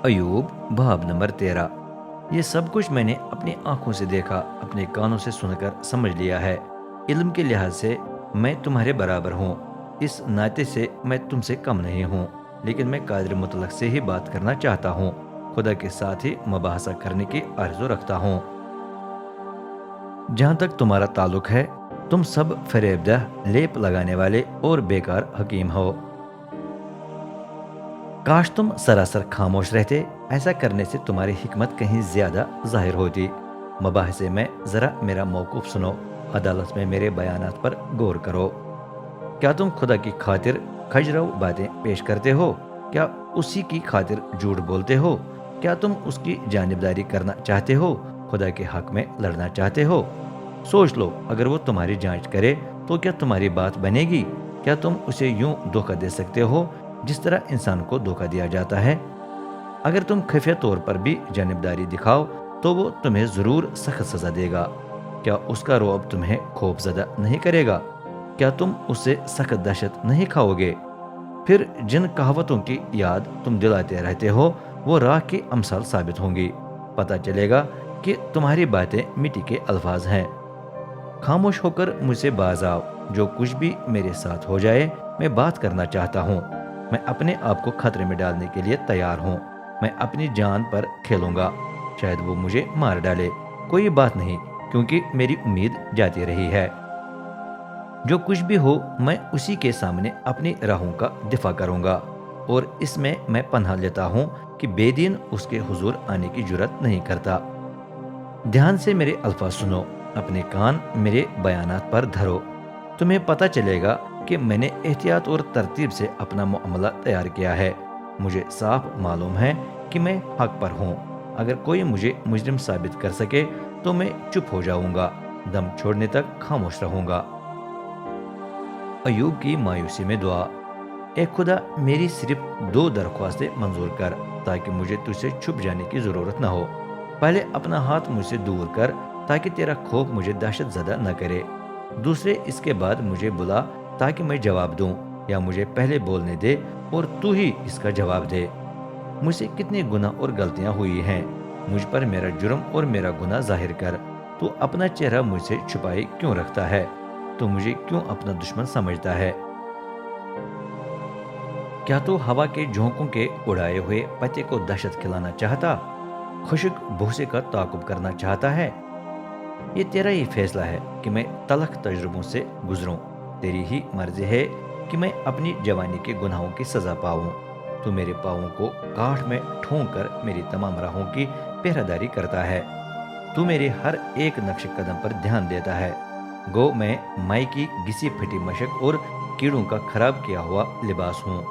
ایوب باب نمبر 13۔ یہ سب کچھ میں نے اپنی آنکھوں سے دیکھا، اپنے کانوں سے سن کر سمجھ لیا ہے۔ علم کے لحاظ سے میں تمہارے برابر ہوں، اس ناطے سے میں تم سے کم نہیں ہوں، لیکن میں قادر مطلق سے ہی بات کرنا چاہتا ہوں، خدا کے ساتھ ہی مباحثہ کرنے کی آرزو رکھتا ہوں۔ جہاں تک تمہارا تعلق ہے، تم سب فریب دہ، لیپ لگانے والے اور بیکار حکیم ہو۔ کاش تم سراسر خاموش رہتے، ایسا کرنے سے تمہاری حکمت کہیں زیادہ ظاہر ہوتی۔ مباحثے میں ذرا میرا موقف سنو، عدالت میں میرے بیانات پر غور کرو۔ کیا تم خدا کی خاطر کھجرو باتیں پیش کرتے ہو؟ کیا اسی کی خاطر جھوٹ بولتے ہو؟ کیا تم اس کی جانبداری کرنا چاہتے ہو، خدا کے حق میں لڑنا چاہتے ہو؟ سوچ لو، اگر وہ تمہاری جانچ کرے تو کیا تمہاری بات بنے گی؟ کیا تم اسے یوں دھوکہ دے سکتے ہو جس طرح انسان کو دھوکہ دیا جاتا ہے؟ اگر تم خفیہ طور پر بھی جانبداری دکھاؤ تو وہ تمہیں ضرور سخت سزا دے گا۔ کیا اس کا رعب تمہیں خوف زدہ نہیں کرے گا؟ کیا تم اس سے سخت دہشت نہیں کھاؤ گے؟ پھر جن کہاوتوں کی یاد تم دلاتے رہتے ہو وہ راہ کی امثال ثابت ہوں گی۔ پتہ چلے گا کہ تمہاری باتیں مٹی کے الفاظ ہیں۔ خاموش ہو کر مجھ سے باز آؤ، جو کچھ بھی میرے ساتھ ہو جائے میں بات کرنا چاہتا ہوں۔ میں اپنے آپ کو خطرے میں ڈالنے کے لیے تیار ہوں۔ میں اپنی جان پر کھیلوں گا، شاید وہ مجھے مار ڈالے، کوئی بات نہیں، کیونکہ میری امید جاتی رہی ہے۔ جو کچھ بھی ہو میں اسی کے سامنے اپنی راہوں کا دفاع کروں گا، اور اس میں پناہ لیتا ہوں کہ بے دین اس کے حضور آنے کی جرت نہیں کرتا۔ دھیان سے میرے الفاظ سنو، اپنے کان میرے بیانات پر دھرو۔ تمہیں پتہ چلے گا کہ میں نے احتیاط اور ترتیب سے اپنا معاملہ تیار کیا ہے۔ مجھے صاف معلوم ہے کہ میں حق پر ہوں۔ اگر کوئی مجھے مجرم ثابت کر سکے تو میں چپ ہو جاؤں گا، دم چھوڑنے تک خاموش رہوں گا۔ ایوب کی مایوسی میں دعا۔ اے خدا، میری صرف 2 درخواستیں منظور کر تاکہ مجھے تجھ سے چھپ جانے کی ضرورت نہ ہو۔ پہلے اپنا ہاتھ مجھ سے دور کر تاکہ تیرا خوف مجھے دہشت زدہ نہ کرے۔ دوسرے، اس کے بعد مجھے بلا تاکہ میں جواب دوں، یا مجھے پہلے بولنے دے اور تو ہی اس کا جواب دے۔ مجھ سے کتنے گناہ اور غلطیاں ہوئی ہیں، مجھ پر میرا جرم اور میرا گناہ ظاہر کر۔ تو اپنا چہرہ مجھ سے چھپائے کیوں رکھتا ہے؟ تو مجھے کیوں اپنا دشمن سمجھتا ہے؟ کیا تو ہوا کے جھونکوں کے اڑائے ہوئے پتے کو دہشت کھلانا چاہتا، خشک بھوسے کا تعاقب کرنا چاہتا ہے؟ یہ تیرا ہی فیصلہ ہے کہ میں تلخ تجربوں سے گزروں، تیری ہی مرضی ہے کہ میں اپنی جوانی کے گناہوں کی سزا پاؤں۔ تو میرے پاؤں کو کاٹھ میں ٹھونک کر میری تمام راہوں کی پہرہ داری کرتا ہے۔ تو میرے ہر ایک نقش قدم پر دھیان دیتا ہے۔ گو میں مائی کی گسی پھٹی مشک اور کیڑوں کا خراب کیا ہوا لباس ہوں۔